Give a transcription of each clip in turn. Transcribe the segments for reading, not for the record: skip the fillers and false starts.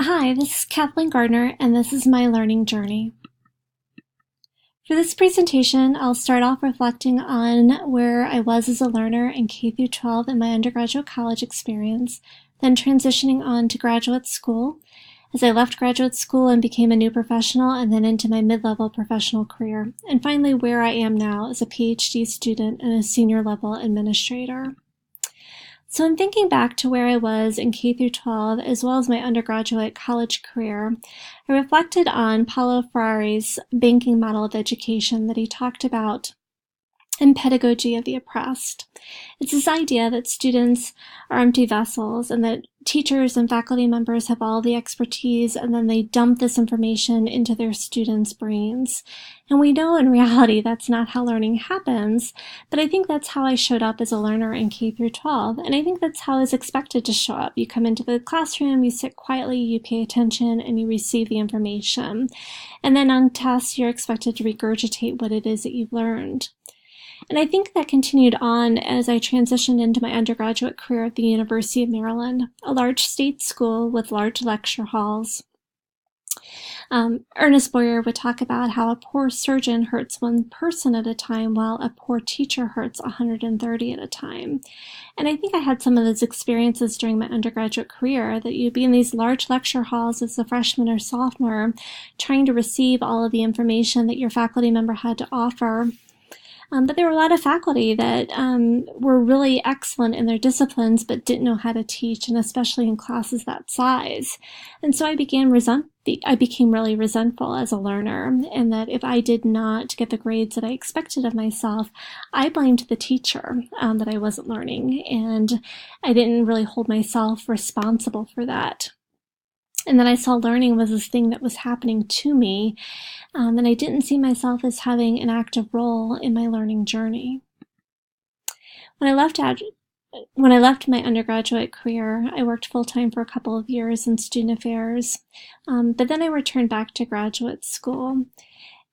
Hi, this is Kathleen Gardner, and this is my learning journey. For this presentation, I'll start off reflecting on where I was as a learner in K through 12 in my undergraduate college experience, then transitioning on to graduate school, as I left graduate school and became a new professional, and then into my mid-level professional career, and finally where I am now as a PhD student and a senior level administrator. So in thinking back to where I was in K through 12, as well as my undergraduate college career, I reflected on Paulo Freire's banking model of education that he talked about in Pedagogy of the Oppressed. It's this idea that students are empty vessels and that teachers and faculty members have all the expertise, and then they dump this information into their students' brains. And we know in reality that's not how learning happens, but I think that's how I showed up as a learner in K through 12, and I think that's how I was expected to show up. You come into the classroom, you sit quietly, you pay attention, and you receive the information. And then on tests, you're expected to regurgitate what it is that you've learned. And I think that continued on as I transitioned into my undergraduate career at the University of Maryland, a large state school with large lecture halls. Ernest Boyer would talk about how a poor surgeon hurts one person at a time while a poor teacher hurts 130 at a time. And I think I had some of those experiences during my undergraduate career, that you'd be in these large lecture halls as a freshman or sophomore trying to receive all of the information that your faculty member had to offer. But there were a lot of faculty that were really excellent in their disciplines but didn't know how to teach, and especially in classes that size. And so I became really resentful as a learner, and that if I did not get the grades that I expected of myself, I blamed the teacher that I wasn't learning, and I didn't really hold myself responsible for that. And then I saw learning was this thing that was happening to me, and I didn't see myself as having an active role in my learning journey. When I left my undergraduate career, I worked full-time for a couple of years in student affairs, but then I returned back to graduate school.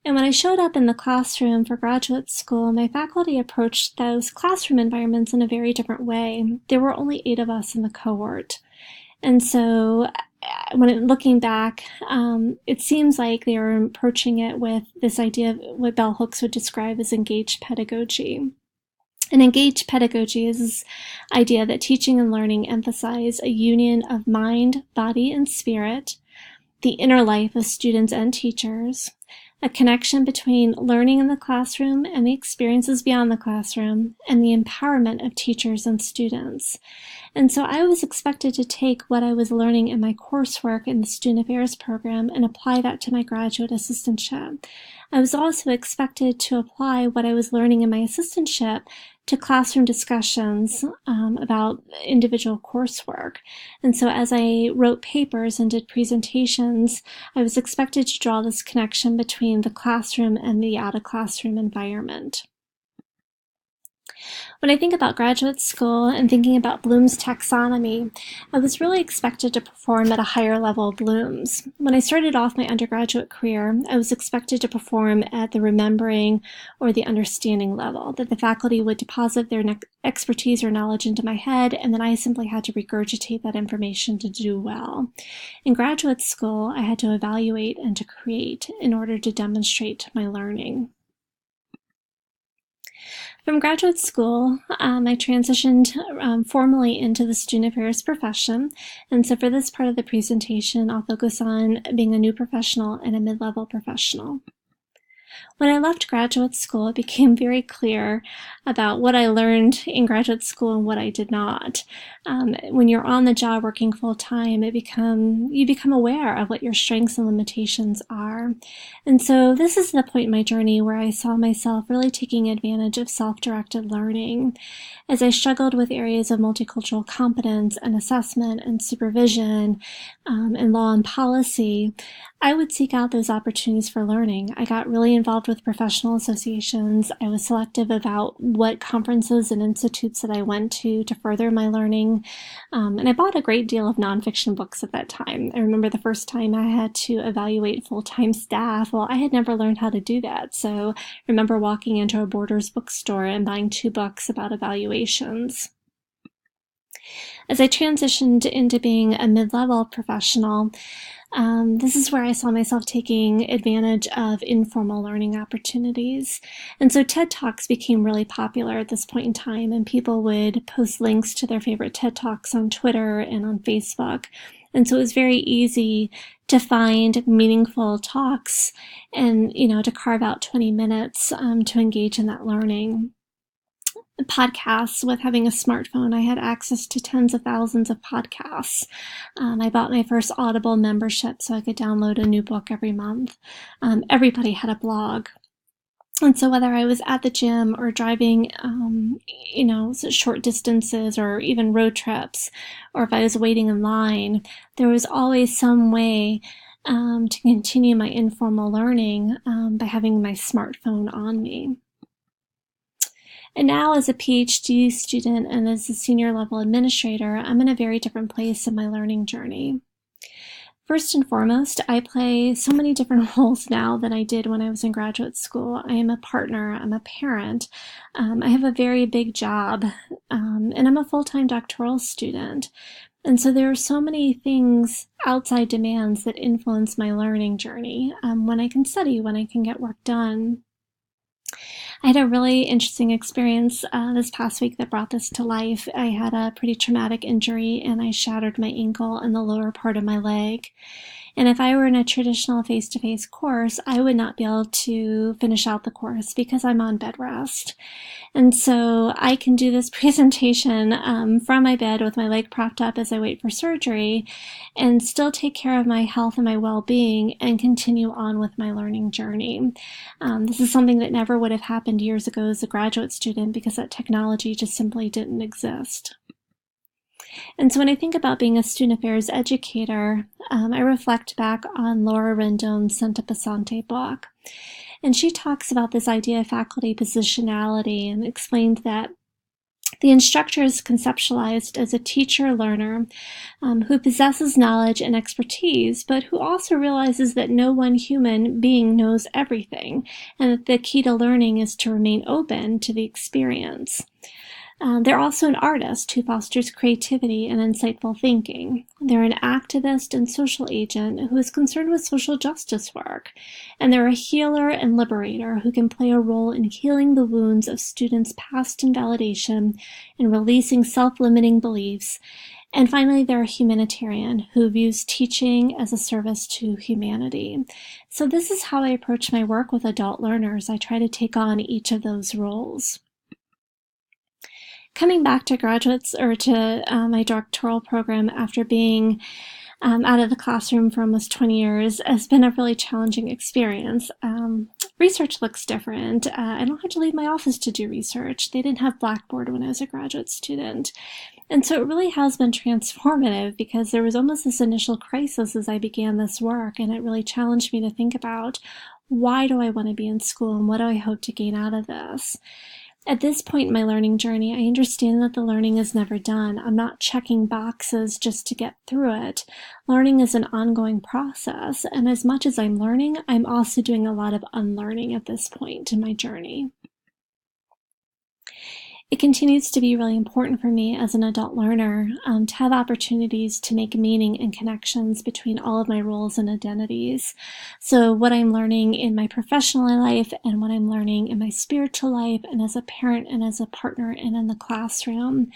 And when I showed up in the classroom for graduate school, my faculty approached those classroom environments in a very different way. There were only 8 of us in the cohort. And so looking back, it seems like they were approaching it with this idea of what Bell Hooks would describe as engaged pedagogy. And engaged pedagogy is this idea that teaching and learning emphasize a union of mind, body, and spirit, the inner life of students and teachers, a connection between learning in the classroom and the experiences beyond the classroom, and the empowerment of teachers and students. And so I was expected to take what I was learning in my coursework in the Student Affairs program and apply that to my graduate assistantship. I was also expected to apply what I was learning in my assistantship to classroom discussions about individual coursework. And so as I wrote papers and did presentations, I was expected to draw this connection between the classroom and the out-of-classroom environment. When I think about graduate school and thinking about Bloom's taxonomy, I was really expected to perform at a higher level of Bloom's. When I started off my undergraduate career, I was expected to perform at the remembering or the understanding level, that the faculty would deposit their expertise or knowledge into my head, and then I simply had to regurgitate that information to do well. In graduate school, I had to evaluate and to create in order to demonstrate my learning. From graduate school, I transitioned formally into the student affairs profession, and so for this part of the presentation, I'll focus on being a new professional and a mid-level professional. When I left graduate school, it became very clear about what I learned in graduate school and what I did not. When you're on the job working full-time, you become aware of what your strengths and limitations are. And so this is the point in my journey where I saw myself really taking advantage of self-directed learning. As I struggled with areas of multicultural competence and assessment and supervision and law and policy, I would seek out those opportunities for learning. I got really involved with professional associations. I was selective about what conferences and institutes that I went to further my learning. And I bought a great deal of nonfiction books at that time. I remember the first time I had to evaluate full-time staff. Well, I had never learned how to do that. So I remember walking into a Borders bookstore and buying 2 books about evaluations. As I transitioned into being a mid-level professional, this is where I saw myself taking advantage of informal learning opportunities. And so TED Talks became really popular at this point in time, and people would post links to their favorite TED Talks on Twitter and on Facebook. And so it was very easy to find meaningful talks and, to carve out 20 minutes to engage in that learning. Podcasts. With having a smartphone, I had access to tens of thousands of podcasts. I bought my first Audible membership so I could download a new book every month. Everybody had a blog. And so whether I was at the gym or driving, short distances or even road trips, or if I was waiting in line, there was always some way to continue my informal learning by having my smartphone on me. And now as a PhD student and as a senior level administrator, I'm in a very different place in my learning journey. First and foremost, I play so many different roles now than I did when I was in graduate school. I am a partner, I'm a parent, I have a very big job, and I'm a full-time doctoral student. And so there are so many things, outside demands, that influence my learning journey, when I can study, when I can get work done. I had a really interesting experience this past week that brought this to life. I had a pretty traumatic injury and I shattered my ankle and the lower part of my leg. And if I were in a traditional face-to-face course, I would not be able to finish out the course because I'm on bed rest. And so I can do this presentation from my bed with my leg propped up as I wait for surgery and still take care of my health and my well-being and continue on with my learning journey. This is something that never would have happened years ago as a graduate student because that technology just simply didn't exist. And so when I think about being a student affairs educator, I reflect back on Laura Rendon's Santa Passante book. And she talks about this idea of faculty positionality and explained that the instructor is conceptualized as a teacher-learner who possesses knowledge and expertise, but who also realizes that no one human being knows everything, and that the key to learning is to remain open to the experience. They're also an artist who fosters creativity and insightful thinking. They're an activist and social agent who is concerned with social justice work. And they're a healer and liberator who can play a role in healing the wounds of students' past invalidation and releasing self-limiting beliefs. And finally, they're a humanitarian who views teaching as a service to humanity. So this is how I approach my work with adult learners. I try to take on each of those roles. Coming back to graduates or to my doctoral program after being out of the classroom for almost 20 years has been a really challenging experience. Research looks different. I don't have to leave my office to do research. They didn't have Blackboard when I was a graduate student. And so it really has been transformative because there was almost this initial crisis as I began this work, and it really challenged me to think about, why do I want to be in school and what do I hope to gain out of this? At this point in my learning journey, I understand that the learning is never done. I'm not checking boxes just to get through it. Learning is an ongoing process, and as much as I'm learning, I'm also doing a lot of unlearning at this point in my journey. It continues to be really important for me as an adult learner to have opportunities to make meaning and connections between all of my roles and identities. So what I'm learning in my professional life and what I'm learning in my spiritual life and as a parent and as a partner and in the classroom,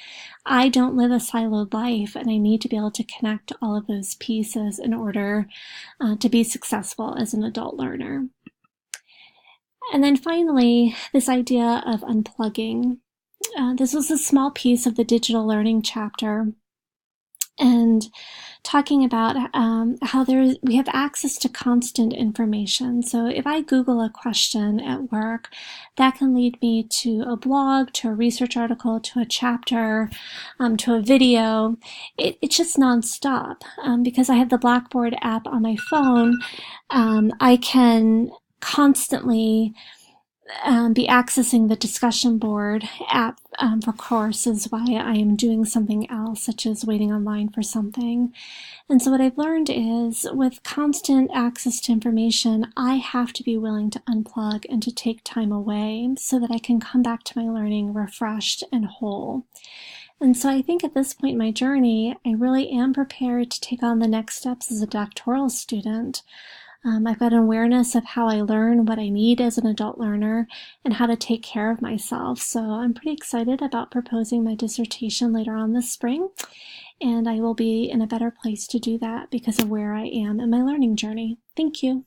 I don't live a siloed life, and I need to be able to connect all of those pieces in order to be successful as an adult learner. And then finally, this idea of unplugging. This was a small piece of the digital learning chapter, and talking about how we have access to constant information. So if I Google a question at work, that can lead me to a blog, to a research article, to a chapter, to a video. It's just nonstop. Because I have the Blackboard app on my phone, I can constantly be accessing the discussion board app for courses while I am doing something else, such as waiting online for something. And so what I've learned is, with constant access to information, I have to be willing to unplug and to take time away so that I can come back to my learning refreshed and whole. And so I think at this point in my journey, I really am prepared to take on the next steps as a doctoral student. I've got an awareness of how I learn, what I need as an adult learner, and how to take care of myself. So I'm pretty excited about proposing my dissertation later on this spring, and I will be in a better place to do that because of where I am in my learning journey. Thank you.